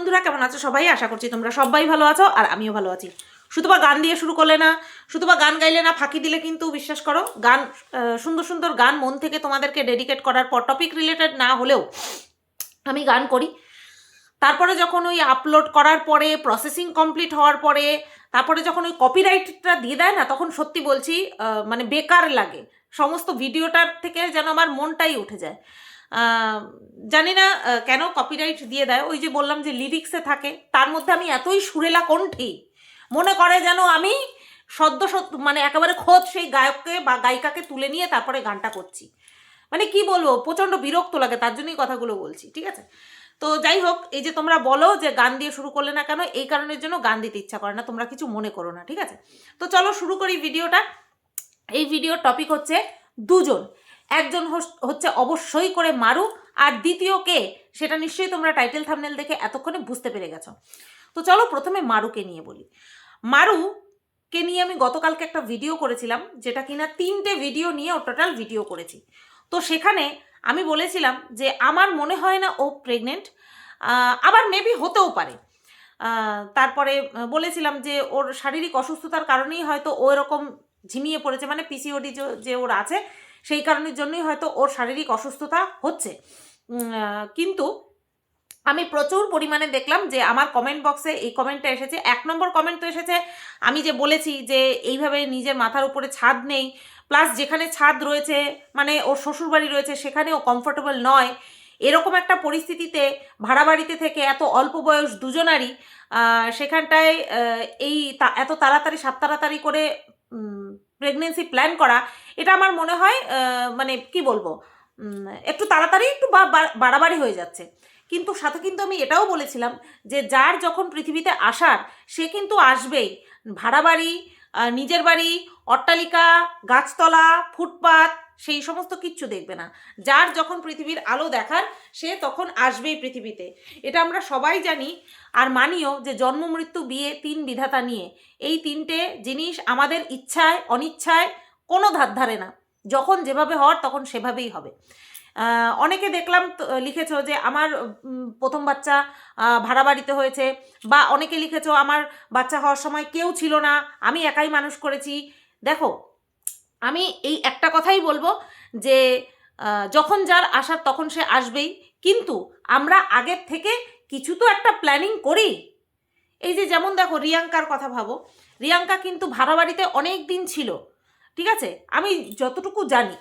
বন্ধুরা, কেমন আছো সবাই? আশা করছি তোমরা সবাই ভালো আছো আর আমিও ভালো আছি। শুধুবা গান দিয়ে শুরু করলে না, শুধুবা গান গাইলে না, ফাঁকি দিলে কিন্তু বিশ্বাস করো গান, সুন্দর সুন্দর গান মন থেকে তোমাদেরকে ডেডিকেট করার পর, টপিক রিলেটেড না হলেও আমি গান করি। তারপরে যখন ওই আপলোড করার পরে, প্রসেসিং কমপ্লিট হওয়ার পরে, তারপরে যখন ওই কপিরাইটটা দিয়ে দেয় না, তখন সত্যি বলছি মানে বেকার লাগে। সমস্ত ভিডিওটার থেকে যেন আমার মনটাই উঠে যায়। জানি না কেন কপিরাইট দিয়ে দেয়। ওই যে বললাম যে লিরিক্সে থাকে, তার মধ্যে আমি এতই সুরেলা কণ্ঠী, মনে করে যেন আমি সদ্য মানে একেবারে খোদ সেই গায়ককে বা গায়িকাকে তুলে নিয়ে তারপরে গানটা করছি। মানে কি বলবো, প্রচণ্ড বিরক্ত লাগে, তার জন্যই কথাগুলো বলছি, ঠিক আছে? তো যাই হোক, এই যে তোমরা বলো যে গান দিয়ে শুরু করলে না কেন, এই কারণের জন্য গান দিতে ইচ্ছা করে না, তোমরা কিছু মনে করো না, ঠিক আছে? তো চলো শুরু করি ভিডিওটা। এই ভিডিওর টপিক হচ্ছে দুজন। একজন হচ্ছে অবশ্যই করে মারু, আর দ্বিতীয় কে সেটা নিশ্চয়ই তোমরা টাইটেল থাম্বনেল দেখে এতক্ষণে বুঝতে পেরে গেছো। তো চলো প্রথমে মারুকে নিয়ে বলি। মারুকে নিয়ে আমি গতকালকে একটা ভিডিও করেছিলাম, যেটা কিনা 3টে ভিডিও নিয়ে ও টোটাল ভিডিও করেছি। তো সেখানে আমি বলেছিলাম যে আমার মনে হয় না ও প্রেগনেন্ট, আবার মেবি হতেও পারে। তারপরে বলেছিলাম যে ওর শারীরিক অসুস্থতার কারণেই হয়তো ও এরকম ঝিমিয়ে পড়েছে, মানে পিসিওডি যে ওর আছে সেই কারণের জন্যই হয়তো ওর শারীরিক অসুস্থতা হচ্ছে। কিন্তু আমি প্রচুর পরিমাণে দেখলাম যে আমার কমেন্ট বক্সে এই কমেন্টটা এসেছে। 1 নম্বর কমেন্ট তো এসেছে, আমি যে বলেছি যে এইভাবে নিজের মাথার উপরে ছাদ নেই, প্লাস যেখানে ছাদ রয়েছে মানে ওর শ্বশুরবাড়ি রয়েছে সেখানে ও কমফোর্টেবল নয়, এরকম একটা পরিস্থিতিতে ভাড়া বাড়িতে থেকে এত অল্প বয়স দুজনারই সেখানটায় এত তাড়াতাড়ি 7 তাড়াতাড়ি করে প্রেগনেন্সি প্ল্যান করা, এটা আমার মনে হয় মানে কি বলবো, একটু তাড়াতাড়ি একটু বাড়াবাড়ি হয়ে যাচ্ছে। কিন্তু সাথে কিন্তু আমি এটাও বলেছিলাম যে যার যখন পৃথিবীতে আসার সে কিন্তু আসবেই। ভাড়া বাড়ি, নিজের বাড়ি, অট্টালিকা, গাছতলা, ফুটপাত সেই সমস্ত কিচ্ছু দেখবে না। যার যখন পৃথিবীর আলো দেখার সে তখন আসবেই পৃথিবীতে, এটা আমরা সবাই জানি। আর মানিও যে জন্ম মৃত্যু বিয়ে 3 বিধাতা নিয়ে, এই 3টে জিনিস আমাদের ইচ্ছায় অনিচ্ছায় কোনো ধার ধারে না। যখন যেভাবে হওয়ার তখন সেভাবেই হবে। অনেকে দেখলাম লিখেছো যে আমার প্রথম বাচ্চা ভাড়া বাড়িতে হয়েছে, বা অনেকে লিখেছো আমার বাচ্চা হওয়ার সময় কেউ ছিল না, আমি একাই মানুষ করেছি। দেখো, আমি এই একটা কথাই বলবো যে যখন যার আসার তখন সে আসবেই, কিন্তু আমরা আগের থেকে কিছু তো একটা প্ল্যানিং করি। এই যে যেমন দেখো, রিয়াঙ্কার কথা ভাবো, রিয়াঙ্কা কিন্তু ভাড়া বাড়িতে অনেক দিন ছিল, ঠিক আছে? আমি যতটুকু জানি,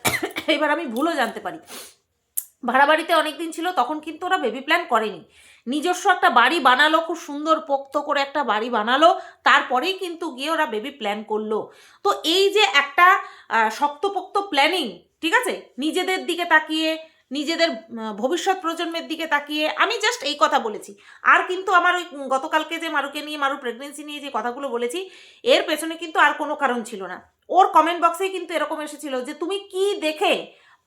এবার আমি ভুলও জানতে পারি, ভাড়া বাড়িতে অনেক দিন ছিল, তখন কিন্তু ওরা বেবি প্ল্যান করেনি, নিজস্ব একটা বাড়ি বানালো, খুব সুন্দর পোক্ত করে একটা বাড়ি বানালো, তারপরেই কিন্তু গিয়ে ওরা বেবি প্ল্যান করলো। তো এই যে একটা শক্তপোক্ত প্ল্যানিং, ঠিক আছে, নিজেদের দিকে তাকিয়ে, নিজেদের ভবিষ্যৎ প্রজন্মের দিকে তাকিয়ে, আমি জাস্ট এই কথা বলেছি। আর কিন্তু আমার ওই গতকালকে যে মারুকে নিয়ে, মারু প্রেগনেন্সি নিয়ে যে কথাগুলো বলেছি, এর পেছনে কিন্তু আর কোনো কারণ ছিল না। ওর কমেন্ট বক্সেই কিন্তু এরকম এসেছিল যে তুমি কি দেখে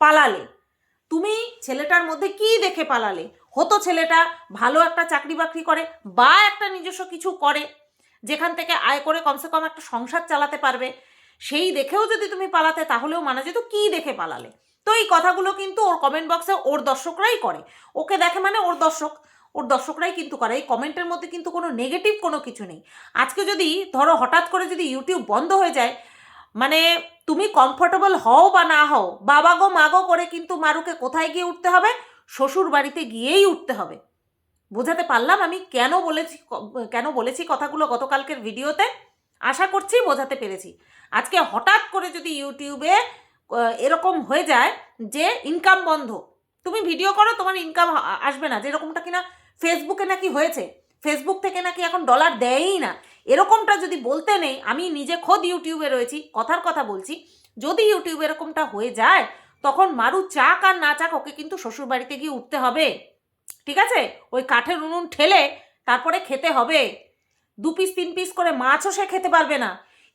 পালালে, তুমি ছেলেটার মধ্যে কি দেখে পালালে? হতো ছেলেটা ভালো একটা চাকরি বাকরি করে বা একটা নিজস্ব কিছু করে, যেখান থেকে আয় করে কমসে কম একটা সংসার চালাতে পারবে, সেই দেখেও যদি তুমি পালাতে তাহলেও মানা যেত। কি দেখে পালালে? তো এই কথাগুলো কিন্তু ওর কমেন্ট বক্সে ওর দর্শকরাই করে। ওকে দেখে মানে ওর দর্শকরাই কিন্তু করে। এই কমেন্টের মধ্যে কিন্তু কোনো নেগেটিভ কোনো কিছু নেই। আজকে যদি ধরো হঠাৎ করে যদি ইউটিউব বন্ধ হয়ে যায়, মানে তুমি কমফোর্টেবল হও বা না হও, বাবা গো মাগো করে কিন্তু মারুকে কোথায় গিয়ে উঠতে হবে? শ্বশুর বাড়িতে গিয়েই উঠতে হবে। বোঝাতে পারলাম আমি কেন বলেছি কথাগুলো গতকালকের ভিডিওতে? আশা করছি বোঝাতে পেরেছি। আজকে হঠাৎ করে যদি ইউটিউবে এরকম হয়ে যায় যে ইনকাম বন্ধ, তুমি ভিডিও করো, তোমার ইনকাম আসবে না, যেরকমটা কিনা ফেসবুকে নাকি হয়েছে, ফেসবুক থেকে নাকি এখন ডলার দেয়ই না, এরকমটা যদি বলতে নেই, আমি নিজে খোদ ইউটিউবে রয়েছি, কথার কথা বলছি, যদি ইউটিউবে এরকমটা হয়ে যায়, তখন মারু চাক আর না চাক ওকে কিন্তু শ্বশুরবাড়িতে গিয়ে উঠতে হবে, ঠিক আছে? ওই কাঠের উনুন ঠেলে তারপরে খেতে হবে। 2 পিস 3 পিস করে মাছও সে খেতে পারবে না।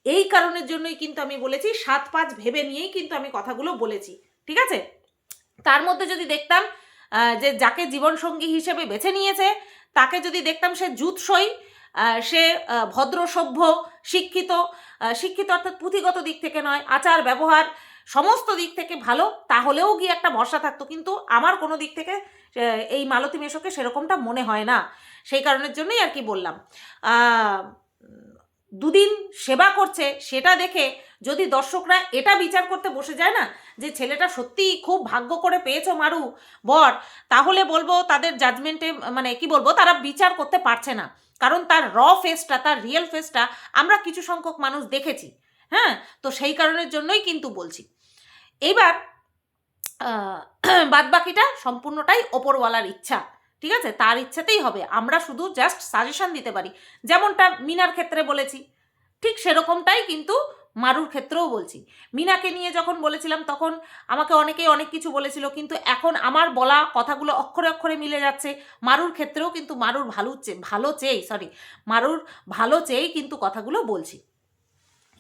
এই কারণের জন্যই কিন্তু আমি বলেছি, 7-5 ভেবে নিয়েই কিন্তু আমি কথাগুলো বলেছি, ঠিক আছে? তার মধ্যে যদি দেখতাম যে যাকে জীবনসঙ্গী হিসেবে বেছে নিয়েছে, তাকে যদি দেখতাম সে জুতসই, সে ভদ্র সভ্য শিক্ষিত, শিক্ষিত অর্থাৎ পুঁথিগত দিক থেকে নয়, আচার ব্যবহার সমস্ত দিক থেকে ভালো, তাহলেও গিয়ে একটা ভরসা থাকতো, কিন্তু আমার কোনো দিক থেকে এই মালতী মেশোকে সেরকমটা মনে হয় না। সেই কারণের জন্যই আর কি বললাম। দুদিন সেবা করছে সেটা দেখে যদি দর্শকরা এটা বিচার করতে বসে যায় না যে ছেলেটা সত্যিই খুব ভাগ্য করে পেয়েছো মারু বর, তাহলে বলবো তাদের জাজমেন্টে মানে কি বলবো, তারা বিচার করতে পারছে না। কারণ তার ফেসটা, তার রিয়েল ফেসটা আমরা কিছু সংখ্যক মানুষ দেখেছি। হ্যাঁ, তো সেই কারণের জন্যই কিন্তু বলছি। এইবার বাদবাকিটা সম্পূর্ণটাই ওপরওয়ালার ইচ্ছা, ঠিক আছে? তার ইচ্ছাতেই হবে, আমরা শুধু জাস্ট সাজেশন দিতে পারি। যেমনটা মিনার ক্ষেত্রে বলেছি, ঠিক সেরকমটাই কিন্তু মারুর ক্ষেত্রেও বলছি। মিনাকে নিয়ে যখন বলেছিলাম তখন আমাকে অনেকেই অনেক কিছু বলেছিল, কিন্তু এখন আমার বলা কথাগুলো অক্ষরে অক্ষরে মিলে যাচ্ছে। মারুর ক্ষেত্রেও কিন্তু মারুর ভালো চেয়েই কিন্তু কথাগুলো বলছি।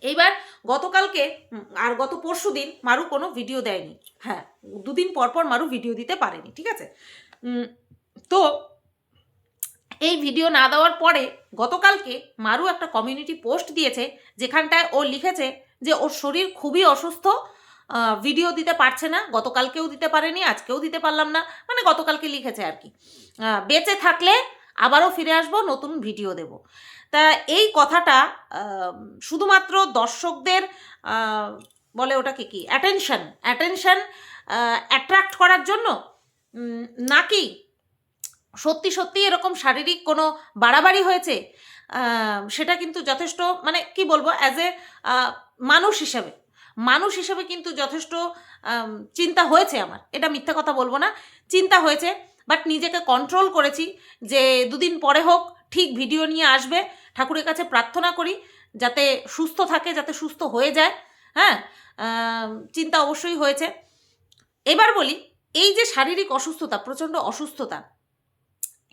এইবার গতকালকে আর গত পরশু দিন মারু কোনো ভিডিও দেয়নি। হ্যাঁ, দুদিন পর পর মারু ভিডিও দিতে পারেনি, ঠিক আছে? তো এই ভিডিও না দেওয়ার পরে গতকালকে মারু একটা কমিউনিটি পোস্ট দিয়েছে, যেখানটায় ও লিখেছে যে ওর শরীর খুবই অসুস্থ, ভিডিও দিতে পারছে না, গতকালকেও দিতে পারেনি, আজকেও দিতে পারলাম না, মানে গতকালকে লিখেছে আর কি। বেঁচে থাকলে আবারও ফিরে আসবো, নতুন ভিডিও দেব। তা এই কথাটা শুধুমাত্র দর্শকদের বলে ওটাকে কি অ্যাটেনশন অ্যাট্রাক্ট করার জন্য, নাকি সত্যি সত্যি এরকম শারীরিক কোনো বাড়াবাড়ি হয়েছে, সেটা কিন্তু যথেষ্ট মানে কি বলবো, অ্যাজ এ মানুষ হিসেবে কিন্তু যথেষ্ট চিন্তা হয়েছে আমার, এটা মিথ্যা কথা বলবো না, চিন্তা হয়েছে। বাট নিজেকে কন্ট্রোল করেছি যে দুদিন পরে হোক ঠিক ভিডিও নিয়ে আসবে। ঠাকুরের কাছে প্রার্থনা করি যাতে সুস্থ থাকে, যাতে সুস্থ হয়ে যায়। হ্যাঁ, চিন্তা অবশ্যই হয়েছে। এবার বলি, এই যে শারীরিক অসুস্থতা, প্রচণ্ড অসুস্থতা,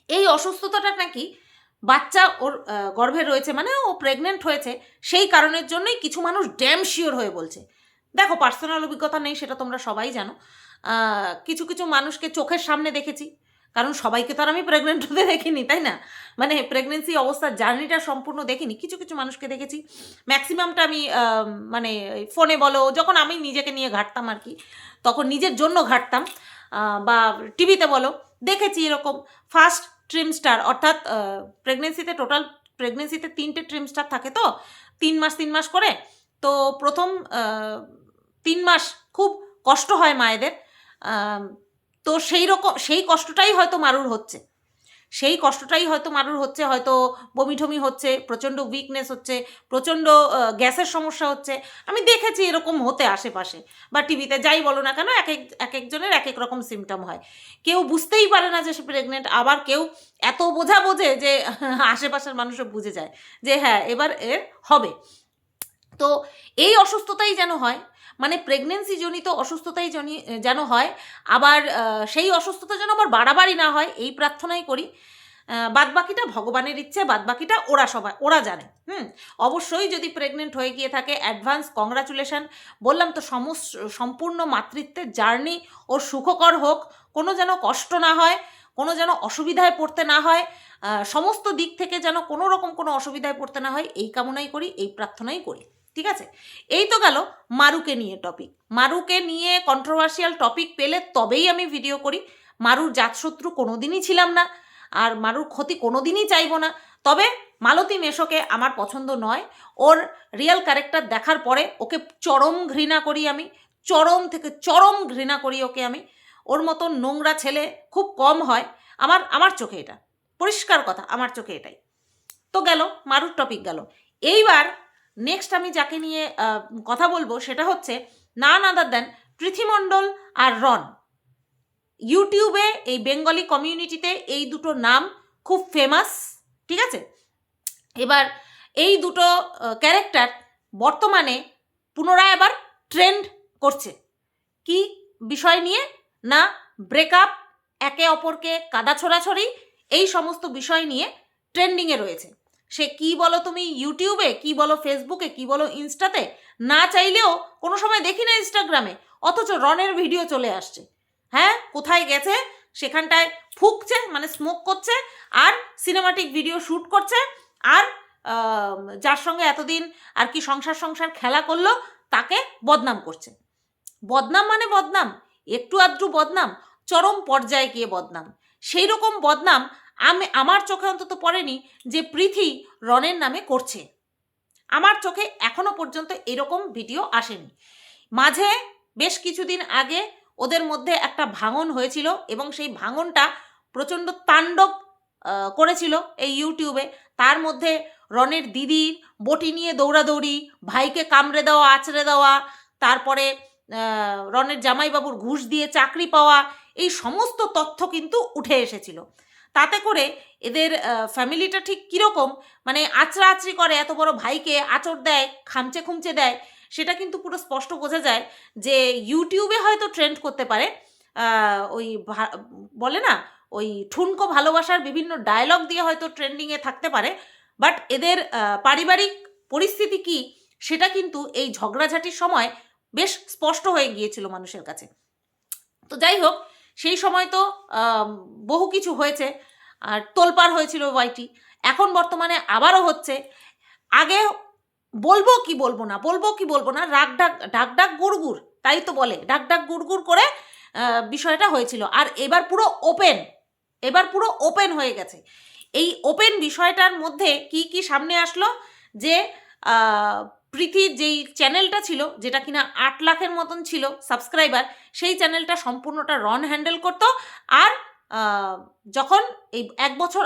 এই অসুস্থতাটা নাকি বাচ্চা ওর গর্ভে রয়েছে, মানে ও প্রেগনেন্ট হয়েছে, সেই কারণের জন্যই কিছু মানুষ ড্যাম শিওর হয়ে বলছে। দেখো, পার্সোনাল অভিজ্ঞতা নেই, সেটা তোমরা সবাই জানো। কিছু কিছু মানুষকে চোখের সামনে দেখেছি, কারণ সবাইকে তো আর আমি প্রেগনেন্ট হতে দেখিনি, তাই না? মানে প্রেগনেন্সি অবস্থার জার্নিটা সম্পূর্ণ দেখিনি, কিছু কিছু মানুষকে দেখেছি। ম্যাক্সিমামটা আমি মানে ফোনে বলো, যখন আমি নিজেকে নিয়ে ঘাঁটতাম আর কি, তখন নিজের জন্য ঘাঁটতাম, বা টিভিতে বলো, দেখেছি এরকম ফার্স্ট ট্রিমস্টার, অর্থাৎ প্রেগনেন্সিতে 3টে ট্রিমস্টার থাকে, তো 3 মাস করে। তো প্রথম 3 মাস খুব কষ্ট হয় মায়েদের, তো সেই কষ্টটাই হয়তো মারুর হচ্ছে, হয়তো বমি টমি হচ্ছে, প্রচণ্ড উইকনেস হচ্ছে, প্রচণ্ড গ্যাসের সমস্যা হচ্ছে। আমি দেখেছি এরকম হতে আশেপাশে, বা টিভিতে যাই বলো না কেন, এক একজনের এক এক রকম সিমটম হয়। কেউ বুঝতেই পারে না যে সে প্রেগনেন্ট, আবার কেউ এত বোঝে যে আশেপাশের মানুষও বুঝে যায় যে হ্যাঁ এবার এর হবে। তো এই অসুস্থতাই যেন হয়, মানে প্রেগনেন্সি জনিত অসুস্থতাই যেন হয়, আবার সেই অসুস্থতা যেন আবার বাড়াবাড়ি না হয়, এই প্রার্থনাই করি। বাদবাকিটা ভগবানের ইচ্ছে, বাদবাকিটা ওরা জানে। অবশ্যই যদি প্রেগনেন্ট হয়ে গিয়ে থাকে, অ্যাডভান্স কংগ্রাচুলেশন। বললাম তো, সম্পূর্ণ মাতৃত্বের জার্নি ওর সুখকর হোক, কোনো যেন কষ্ট না হয়, কোনো যেন অসুবিধায় পড়তে না হয়, সমস্ত দিক থেকে যেন কোনো রকম কোনো অসুবিধায় পড়তে না হয়, এই কামনাই করি, এই প্রার্থনাই করি, ঠিক আছে? এই তো গেল মারুকে নিয়ে টপিক। মারুকে নিয়ে কন্ট্রোভার্সিয়াল টপিক পেলে তবেই আমি ভিডিও করি। মারুর জাতশত্রু কোনো দিনই ছিলাম না, আর মারুর ক্ষতি কোনো দিনই চাইবো না। তবে মালতী মেশোকে আমার পছন্দ নয়। ওর রিয়েল ক্যারেক্টার দেখার পরে ওকে চরম ঘৃণা করি আমি, চরম থেকে চরম ঘৃণা করি ওকে আমি। ওর মতো নোংরা ছেলে খুব কম হয় আমার চোখে, এটা পরিষ্কার কথা, আমার চোখে এটাই। তো গেল মারুর টপিক গেল। এইবার নেক্সট আমি যাকে নিয়ে কথা বলবো সেটা হচ্ছে নান আদার দেন পৃথ্বী মণ্ডল আর রন। ইউটিউবে এই বেঙ্গলি কমিউনিটিতে এই দুটো নাম খুব ফেমাস, ঠিক আছে? এবার এই দুটো ক্যারেক্টার বর্তমানে পুনরায় আবার ট্রেন্ড করছে। কি বিষয় নিয়ে? না ব্রেকআপ, একে অপরকে কাদা ছোড়াছড়ি, এই সমস্ত বিষয় নিয়ে ট্রেন্ডিংয়ে রয়েছে। সে কি বলো তুমি ইউটিউবে, কি বলো ফেসবুকে, কি বলো ইনস্টাতে, না চাইলেও কোনো সময় দেখি না ইনস্টাগ্রামে, অথচ রনের ভিডিও চলে আসছে। হ্যাঁ, কোথায় গেছে সেখানটায় ফুঁকছে, মানে স্মোক করছে, আর সিনেমাটিক ভিডিও শ্যুট করছে, আর যার সঙ্গে এতদিন আর কি সংসার খেলা করলো তাকে বদনাম করছে। বদনাম মানে বদনাম, একটু আধটু বদনাম, চরম পর্যায়ে গিয়ে বদনাম। সেই রকম বদনাম আমার চোখে অন্তত পড়েনি যে পৃথি রনের নামে করছে। আমার চোখে এখনো পর্যন্ত এরকম ভিডিও আসেনি। মাঝে বেশ কিছুদিন আগে ওদের মধ্যে একটা ভাঙন হয়েছিল এবং সেই ভাঙনটা প্রচণ্ড তাণ্ডব করেছিল এই ইউটিউবে। তার মধ্যে রনের দিদির বটি নিয়ে দৌড়াদৌড়ি, ভাইকে কামড়ে দেওয়া, আঁচড়ে দেওয়া, তারপরে রনের জামাইবাবুর ঘুষ দিয়ে চাকরি পাওয়া, এই সমস্ত তথ্য কিন্তু উঠে এসেছিল। তাতে করে এদের ফ্যামিলিটা ঠিক কীরকম, মানে আঁচড়াআঁচড়ি করে, এত বড় ভাইকে আঁচড় দেয়, খামচে খুমচে দেয়, সেটা কিন্তু পুরো স্পষ্ট বোঝা যায় যে ইউটিউবে হয়তো ট্রেন্ড করতে পারে, ওই বলে না ওই ঠুনকো ভালোবাসার বিভিন্ন ডায়লগ দিয়ে হয়তো ট্রেন্ডিংয়ে থাকতে পারে, বাট এদের পারিবারিক পরিস্থিতি কি সেটা কিন্তু এই ঝগড়াঝাটির সময় বেশ স্পষ্ট হয়ে গিয়েছিল মানুষের কাছে। তো যাই হোক, সেই সময় তো বহু কিছু হয়েছে আর তোলপাড় হয়েছিল ওয়াইটি, এখন বর্তমানে আবারও হচ্ছে। আগে বলবো কি বলবো না রাগ ডাক গুড়গুড়, তাই তো বলে, ডাক গুড়গুড় করে বিষয়টা হয়েছিল। আর এবার পুরো ওপেন হয়ে গেছে। এই ওপেন বিষয়টার মধ্যে কি সামনে আসলো যে পৃথির যেই চ্যানেলটা ছিল, যেটা কিনা 8 লাখের মতন ছিল সাবস্ক্রাইবার, সেই চ্যানেলটা সম্পূর্ণটা রন হ্যান্ডেল করতো। আর যখন এই এক বছর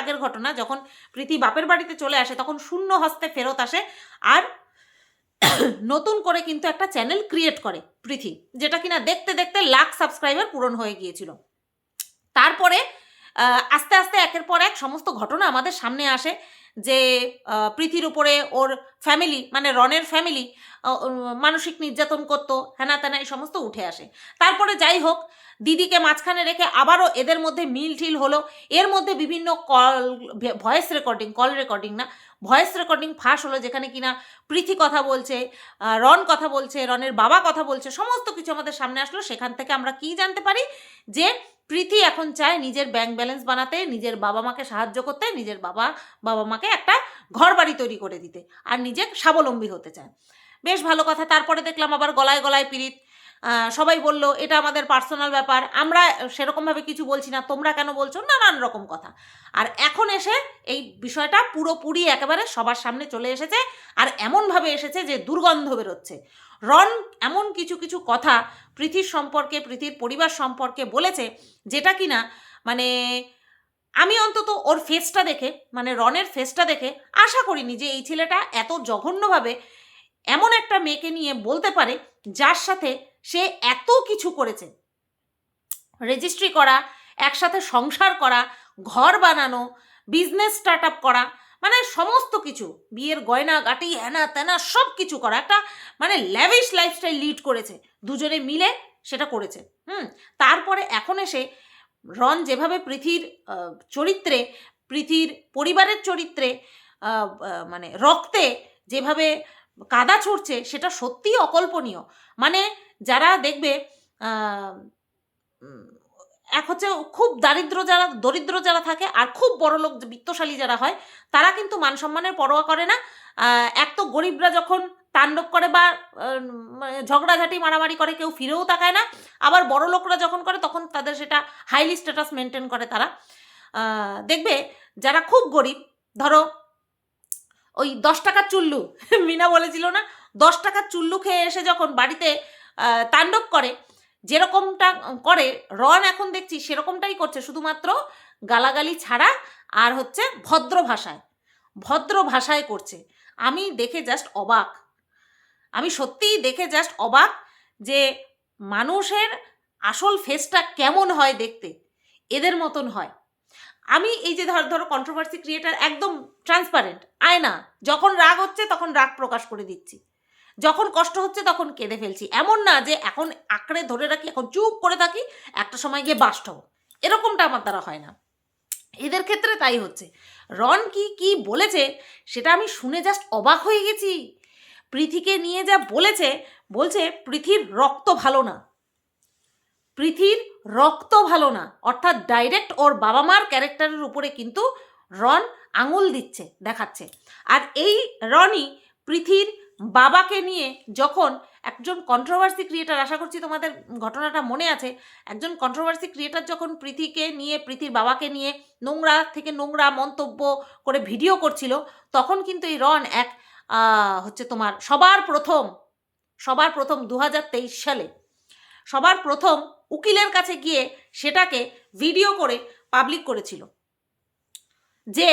আগের ঘটনা, যখন পৃথি বাপের বাড়িতে চলে আসে তখন শূন্য হস্তে ফেরত আসে আর নতুন করে কিন্তু একটা চ্যানেল ক্রিয়েট করে পৃথি, যেটা কিনা দেখতে দেখতে লাখ সাবস্ক্রাইবার পূরণ হয়ে গিয়েছিল। তারপরে আস্তে আস্তে একের পর এক সমস্ত ঘটনা আমাদের সামনে আসে যে পৃথির উপরে ওর ফ্যামিলি, মানে রনের ফ্যামিলি মানসিক নির্যাতন করতো, হ্যানা ত্যানা, এই সমস্ত উঠে আসে। তারপরে যাই হোক, দিদিকে মাঝখানে রেখে আবারও এদের মধ্যে মিল হলো। এর মধ্যে বিভিন্ন ভয়েস রেকর্ডিং ফাঁস হলো, যেখানে কিনা পৃথি কথা বলছে, রন কথা বলছে, রনের বাবা কথা বলছে, সমস্ত কিছু আমাদের সামনে আসলো। সেখান থেকে আমরা কি জানতে পারি যে পৃথি এখন চায় নিজের ব্যাংক ব্যালেন্স বানাতে, নিজের বাবা মাকে সাহায্য করতে, নিজের বাবা মাকে একটা ঘর বাড়ি তৈরি করে দিতে, আর নিজে স্বাবলম্বী হতে চায়। বেশ ভালো কথা। তারপরে দেখলাম আবার গলায় পিরিত। সবাই বলল এটা আমাদের পার্সোনাল ব্যাপার, আমরা সেরকমভাবে কিছু বলছি না, তোমরা কেন বলছো, নানান রকম কথা। আর এখন এসে এই বিষয়টা পুরোপুরি একেবারে সবার সামনে চলে এসেছে, আর এমনভাবে এসেছে যে দুর্গন্ধ বেরোচ্ছে। রন এমন কিছু কথা পৃথির সম্পর্কে, পৃথির পরিবার সম্পর্কে বলেছে, যেটা কিনা মানে আমি অন্তত ওর ফেসটা দেখে, মানে রনের ফেসটা দেখে আশা করিনি যে এই ছেলেটা এত জঘন্যভাবে এমন একটা মেয়েকে নিয়ে বলতে পারে, যার সাথে সে এত কিছু করেছে, রেজিস্ট্রি করা, একসাথে সংসার করা, ঘর বানানো, বিজনেস স্টার্ট আপ করা, মানে সমস্ত কিছু, বিয়ের গয়না গাটি হ্যানা ত্যানা সব কিছু করা, একটা মানে ল্যাভিশ লাইফস্টাইল লিড করেছে, দুজনে মিলে সেটা করেছে। তারপরে এখন এসে রন যেভাবে পৃথির চরিত্রে, পৃথির পরিবারের চরিত্রে, মানে রক্তে যেভাবে কাদা ছুটছে, সেটা সত্যিই অকল্পনীয়। মানে যারা দেখবে এক হচ্ছে খুব দরিদ্র যারা থাকে, আর খুব বড়লোক বিত্তশালী যারা হয়, তারা কিন্তু মান সম্মানের পরোয়া করে না। এক তো গরিবরা যখন তাণ্ডব করে বা ঝগড়াঝাটি মারামারি করে কেউ ফিরেও তাকায় না, আবার বড় লোকরা যখন করে তখন তাদের সেটা হাইলি স্ট্যাটাস মেনটেন করে তারা। দেখবে যারা খুব গরিব, ধরো ওই 10 টাকার চুল্লু, মিনা বলেছিল না, 10 টাকার চুল্লু খেয়ে এসে যখন বাড়িতে তাণ্ডব করে, যেরকমটা করে রন এখন দেখছি সেরকমটাই করছে, শুধুমাত্র গালাগালি ছাড়া, আর হচ্ছে ভদ্র ভাষায় করছে। আমি দেখে জাস্ট অবাক, আমি সত্যিই দেখে জাস্ট অবাক যে মানুষের আসল ফেসটা কেমন হয় দেখতে, এদের মতন হয়। আমি এই যে ধরো কন্ট্রোভার্সি ক্রিয়েটার, একদম ট্রান্সপারেন্ট, আয়না, যখন রাগ হচ্ছে তখন রাগ প্রকাশ করে দিচ্ছি, যখন কষ্ট হচ্ছে তখন কেঁদে ফেলছি। এমন না যে এখন আঁকড়ে ধরে রাখি, এখন চুপ করে থাকি, একটা সময় গিয়ে বাস্ট হব, এরকমটা আমার দ্বারা হয় না। এদের ক্ষেত্রে তাই হচ্ছে। রন কি বলেছে সেটা আমি শুনে জাস্ট অবাক হয়ে গেছি। পৃথিকে নিয়ে যা বলছে পৃথির রক্ত ভালো না, অর্থাৎ ডাইরেক্ট ওর বাবা মার ক্যারেক্টারের উপরে কিন্তু রন আঙুল দেখাচ্ছে। আর এই রনই পৃথির বাবাকে নিয়ে যখন একজন কন্ট্রোভার্সি ক্রিয়েটার, আশা করছি তোমাদের ঘটনাটা মনে আছে, একজন কন্ট্রোভার্সি ক্রিয়েটার যখন প্রীতিকে নিয়ে, প্রীতির বাবাকে নিয়ে নোংরা থেকে নোংরা মন্তব্য করে ভিডিও করছিল, তখন কিন্তু এই রন এক হচ্ছে তোমার সবার প্রথম 2023 সালে সবার প্রথম উকিলের কাছে গিয়ে সেটাকে ভিডিও করে পাবলিক করেছিল যে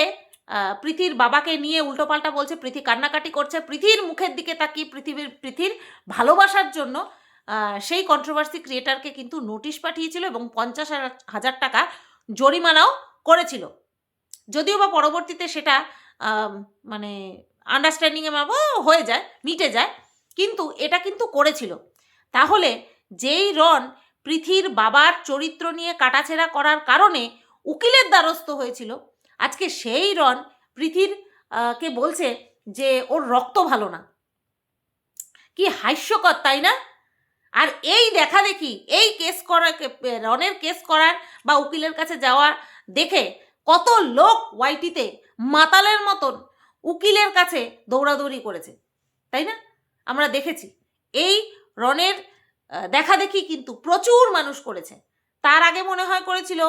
প্রীতির বাবাকে নিয়ে উল্টোপাল্টা বলছে, প্রীতি কান্নাকাটি করছে, প্রীতির মুখের দিকে তাকিয়ে প্রীতির ভালোবাসার জন্য সেই কন্ট্রোভার্সি ক্রিয়েটারকে কিন্তু নোটিশ পাঠিয়েছিল এবং 50,000 টাকা জরিমানাও করেছিল। যদিও বা পরবর্তীতে সেটা মানে আন্ডারস্ট্যান্ডিংয়ে হয়ে যায়, মিটে যায়, কিন্তু এটা কিন্তু করেছিল। তাহলে যেই রন প্রীতির বাবার চরিত্র নিয়ে কাটাছেড়া করার কারণে উকিলের দ্বারস্থ হয়েছিল, আজকে সেই রন প্রীতির কে বলছে যে ওর রক্ত ভালো না। কি হাস্যকর, তাই না? আর এই দেখা দেখি, এই কেস করা, রনের কেস করার বা উকিলের কাছে যাওয়া দেখে কত লোক ওয়াইটিতে মাতালের মতন উকিলের কাছে দৌড়াদৌড়ি করেছে, তাই না? আমরা দেখেছি এই রনের দেখা দেখি কিন্তু প্রচুর মানুষ করেছে। তার আগে মনে হয় করেছিল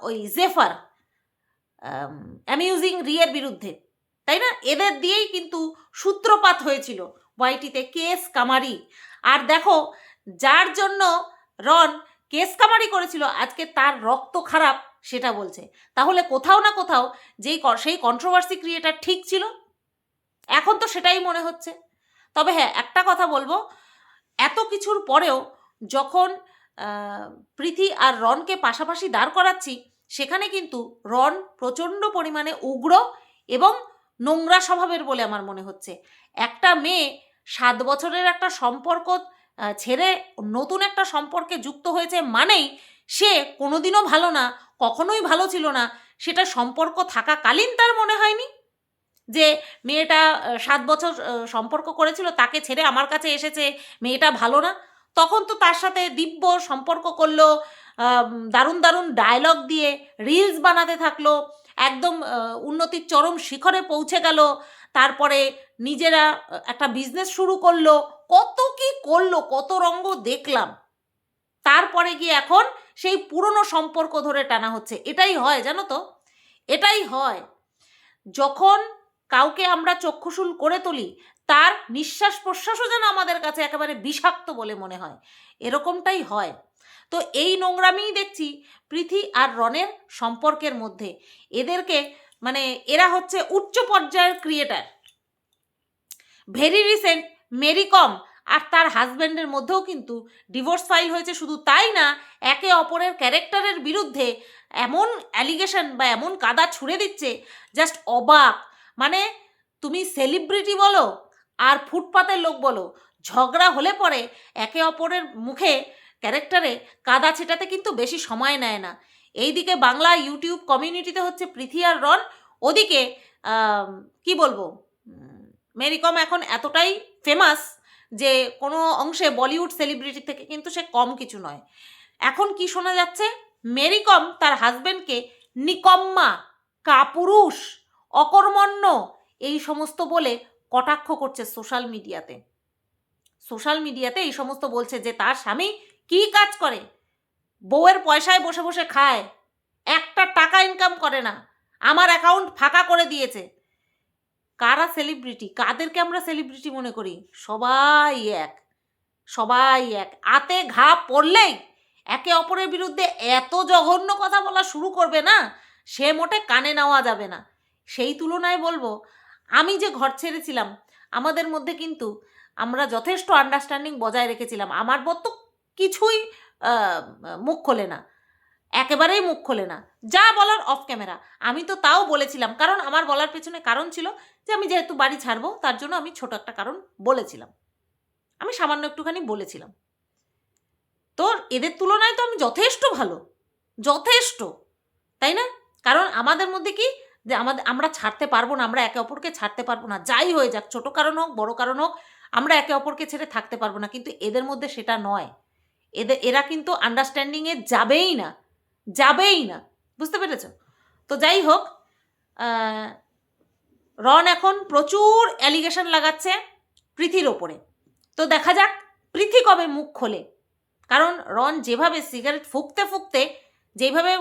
ওই জেফার অ্যামিউজিং রিয়ের বিরুদ্ধে, তাই না? এদের দিয়েই কিন্তু সূত্রপাত হয়েছিল ওয়াইটিতে কেস কামারি। আর দেখো, যার জন্য রন কেস কামারি করেছিল, আজকে তার রক্ত খারাপ সেটা বলছে। তাহলে কোথাও না কোথাও সেই কন্ট্রোভার্সি ক্রিয়েটার ঠিক ছিল, এখন তো সেটাই মনে হচ্ছে। তবে হ্যাঁ, একটা কথা বলবো, এত কিছুর পরেও যখন প্রীতি আর রনকে পাশাপাশি দাঁড় করাচ্ছি, সেখানে কিন্তু রন প্রচণ্ড পরিমাণে উগ্র এবং নোংরা স্বভাবের বলে আমার মনে হচ্ছে। একটা মেয়ে 7 বছরের একটা সম্পর্ক ছেড়ে নতুন একটা সম্পর্কে যুক্ত হয়েছে মানেই সে কোনোদিনও ভালো না, কখনোই ভালো ছিল না, সেটা সম্পর্ক থাকাকালীন তার মনে হয়নি যে মেয়েটা 7 বছর সম্পর্ক করেছিল, তাকে ছেড়ে আমার কাছে এসেছে, মেয়েটা ভালো না। তখন তো তার সাথে দিব্য সম্পর্ক করলো, দারুণ দারুণ ডায়লগ দিয়ে রিলস বানাতে থাকলো, একদম উন্নতির চরম শিখরে পৌঁছে গেল। তারপরে নিজেরা একটা বিজনেস শুরু করলো, কত কি করলো, কত রঙ্গ দেখলাম। তারপরে গিয়ে এখন সেই পুরনো সম্পর্ক ধরে টানা হচ্ছে। এটাই হয়, জানো তো, এটাই হয়। যখন কাউকে আমরা চক্ষুশূল করে তুলি, তার নিঃশ্বাস প্রশ্বাসও যেন আমাদের কাছে একেবারে বিষাক্ত বলে মনে হয়, এরকমটাই হয়। তো এই নোংরামিই দেখছি প্রীতি আর রনের সম্পর্কের মধ্যে। এদেরকে মানে এরা হচ্ছে উচ্চ পর্যায়ের ক্রিয়েটার। ভেরি রিসেন্ট মেরি কম আর তার হাজব্যান্ডের মধ্যেও কিন্তু ডিভোর্স ফাইল হয়েছে। শুধু তাই না, একে অপরের ক্যারেক্টারের বিরুদ্ধে এমন অ্যালিগেশন বা এমন কাদা ছুঁড়ে দিচ্ছে, জাস্ট অবাক। মানে তুমি সেলিব্রিটি বলো আর ফুটপাতের লোক বলো, ঝগড়া হলে পরে একে অপরের মুখে ক্যারেক্টারে কাদা ছেটাতে কিন্তু বেশি সময় নেয় না। এইদিকে বাংলা ইউটিউব কমিউনিটিতে হচ্ছে প্রীতি আর রন, ওদিকে কি বলবো, মেরি কম এখন এতটাই ফেমাস যে কোনো অংশে বলিউড সেলিব্রিটি থেকে কিন্তু সে কম কিছু নয়। এখন কি শোনা যাচ্ছে, মেরি কম তার হাজব্যান্ডকে নিকম্মা, কাপুরুষ, অকর্মণ্য এই সমস্ত বলে কটাক্ষ করছে সোশ্যাল মিডিয়াতে এই সমস্ত বলছে যে তার স্বামী কি কাজ করে, বউয়ের পয়সায় বসে বসে খায়, একটা টাকা ইনকাম করে না, আমার অ্যাকাউন্ট ফাঁকা করে দিয়েছে। কারা সেলিব্রিটি? কাদেরকে আমরা সেলিব্রিটি মনে করি? সবাই এক। আতে ঘা পড়লেই একে অপরের বিরুদ্ধে এত জঘন্য কথা বলা শুরু করবে না, সে মোটে কানে নেওয়া যাবে না। সেই তুলনায় বলবো, আমি যে ঘর ছেড়েছিলাম, আমাদের মধ্যে কিন্তু আমরা যথেষ্ট আন্ডারস্ট্যান্ডিং বজায় রেখেছিলাম। আমার বর তো কিছুই মুখ খোলে না, একেবারেই মুখ খোলে না, যা বলার অফ ক্যামেরা। আমি তো তাও বলেছিলাম, কারণ আমার বলার পেছনে কারণ ছিল যে আমি যেহেতু বাড়ি ছাড়বো, তার জন্য আমি ছোট একটা কারণ বলেছিলাম, আমি সামান্য একটুখানি বলেছিলাম। তো এদের তুলনায় তো আমি যথেষ্ট ভালো, যথেষ্ট, তাই না? কারণ আমাদের মধ্যে কি যে আমরা ছাড়তে পারবো না, আমরা একে অপরকে ছাড়তে পারবো না, যাই হয়ে যাক, ছোট কারণ হোক বড় কারণ হোক, আমরা একে অপরকে ছেড়ে থাকতে পারবো না। কিন্তু এদের মধ্যে সেটা নয়, এরা কিন্তু আন্ডারস্ট্যান্ডিংয়ে যাবেই না, বুঝতে পেরেছ? তো যাই হোক, রন এখন প্রচুর অ্যালিগেশন লাগাচ্ছে প্রীতির ওপরে। তো দেখা যাক প্রীতি কবে মুখ খোলে, কারণ রন যেভাবে সিগারেট ফুঁকতে ফুঁকতে যেভাবে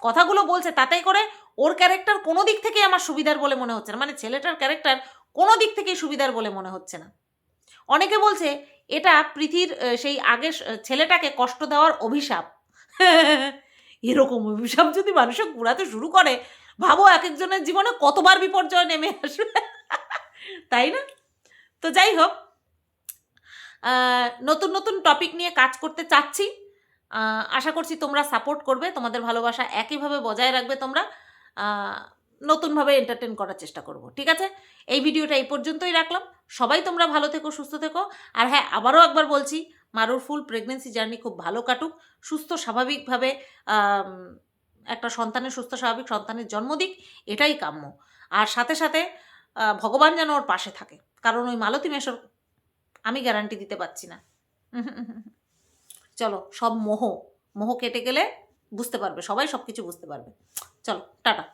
কথাগুলো বলছে তাতেই করে ওর ক্যারেক্টার কোনো দিক থেকেই আমার সুবিধার বলে মনে হচ্ছে না, মানে ছেলেটার ক্যারেক্টার কোনো দিক থেকেই সুবিধার বলে মনে হচ্ছে না। অনেকে বলছে এটা প্রীতির সেই আগের ছেলেটাকে কষ্ট দেওয়ার অভিশাপ। এরকম অভিশাপ যদি মানুষের ঘুরাতে শুরু করে, ভাবো এক একজনের জীবনে কতবার বিপর্যয় নেমে আসবে, তাই না? তো যাই হোক, নতুন নতুন টপিক নিয়ে কাজ করতে চাচ্ছি, আশা করছি তোমরা সাপোর্ট করবে, তোমাদের ভালোবাসা একইভাবে বজায় রাখবে তোমরা, নতুনভাবে এন্টারটেন করার চেষ্টা করব, ঠিক আছে? এই ভিডিওটা এই পর্যন্তই রাখলাম। সবাই তোমরা ভালো থেকো, সুস্থ থেকো। আর হ্যাঁ, আবারও একবার বলছি, মারুর ফুল প্রেগনেন্সি জার্নি খুব ভালো কাটুক, সুস্থ স্বাভাবিকভাবে একটা সন্তানের সুস্থ স্বাভাবিক সন্তানের জন্ম দিক, এটাই কাম্য। আর সাথে সাথে ভগবান যেন ওর পাশে থাকে, কারণ ওই মালতী মেশর আমি গ্যারান্টি দিতে পারছি না। চলো, সব মোহ কেটে গেলে বুঝতে পারবে, সবাই সব কিছু বুঝতে পারবে। চলো, টাটা।